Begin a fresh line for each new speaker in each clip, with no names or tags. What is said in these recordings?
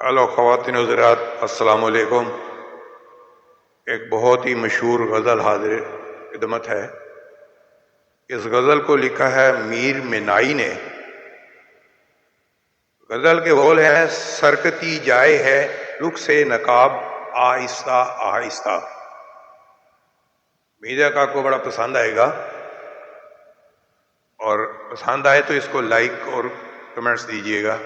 Hello خواتین حضرات، السلام علیکم۔ ایک بہت ہی مشہور غزل حاضر خدمت ہے۔ اس غزل کو لکھا ہے میر منائی نے۔ غزل کے بول ہیں: سرکتی جائے ہے رخ سے نقاب آہستہ آہستہ۔ امید ہے کہ آپ کو بڑا پسند آئے گا، اور پسند آئے تو اس کو لائک اور کمنٹس دیجیے گا۔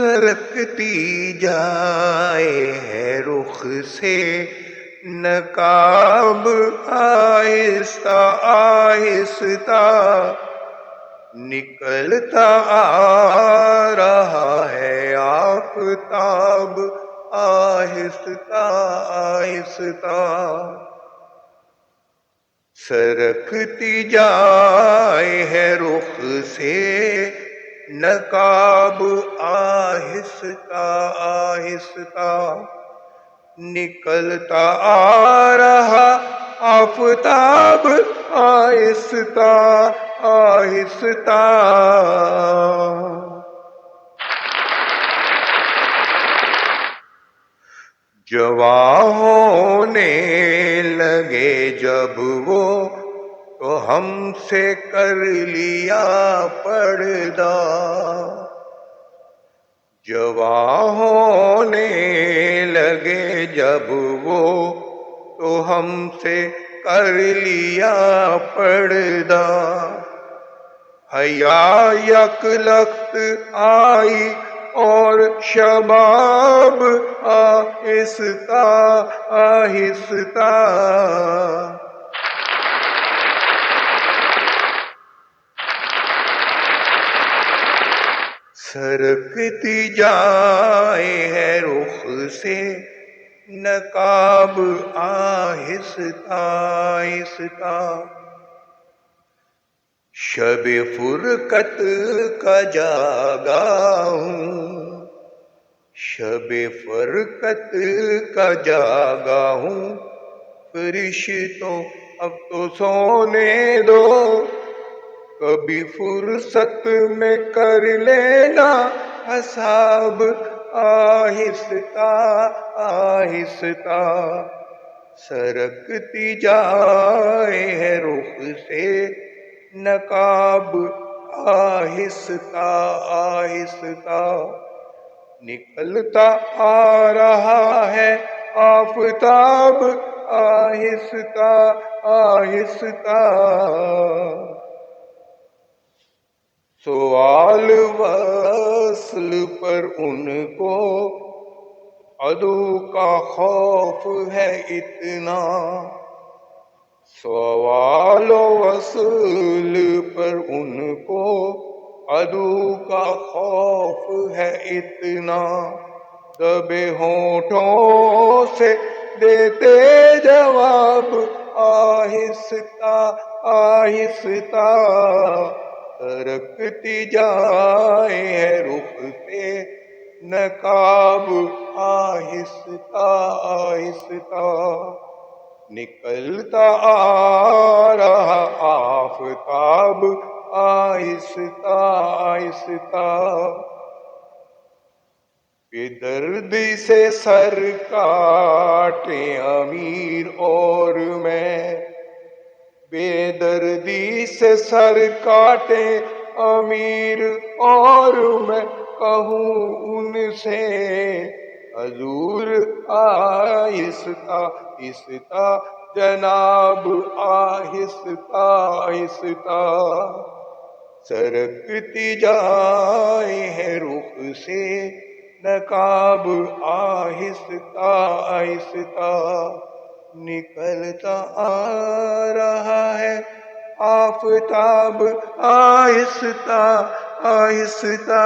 سرکتی جائے ہے رخ سے نقاب آہستہ آہستہ، نکلتا آ رہا ہے آفتاب آہستہ آہستہ۔ سرکتی جائے ہے رخ سے نقاب آہستہ آہستہ، نکلتا آ رہا آفتاب آہستہ آہستہ۔ جواں ہونے لگے جب وہ تو ہم سے کر لیا پردہ۔ جواں ہونے لگے جب وہ تو ہم سے کر لیا پردہ۔ حیا یک لخت آئی اور شباب آہستہ آہستہ۔ سرکتی جائے ہے رخ سے نقاب آہستہ آہستہ۔ شب فرقت کا جاگا ہوں، شب فرقت کا جاگا ہوں، فرشتوں اب تو سونے دو، کبھی فرصت میں کر لینا حساب آہستہ آہستہ۔ سرکتی جائے ہے رخ سے نقاب آہستہ آہستہ، نکلتا آ رہا ہے آفتاب آہستہ آہستہ۔ سوال وصل پر ان کو عدو کا خوف ہے اتنا، سوال وصل پر ان کو عدو کا خوف ہے اتنا، دبے ہونٹوں سے دیتے جواب آہستہ آہستہ۔ سرکتی جائے ہے رخ پہ نقاب آہستہ آہستہ، نکلتا آ رہا آفتاب آہستہ آہستہ۔ بے دردی سے سر کاٹے امیر اور میں، بے دردی سے سر کاٹے امیر اور میں، کہوں ان سے حضور آہستہ آہستہ جناب آہستہ آہستہ۔ سرکتی جائے ہے رخ سے نقاب آہستہ آہستہ، نکلتا آ رہا ہے آفتاب آہستہ آہستہ۔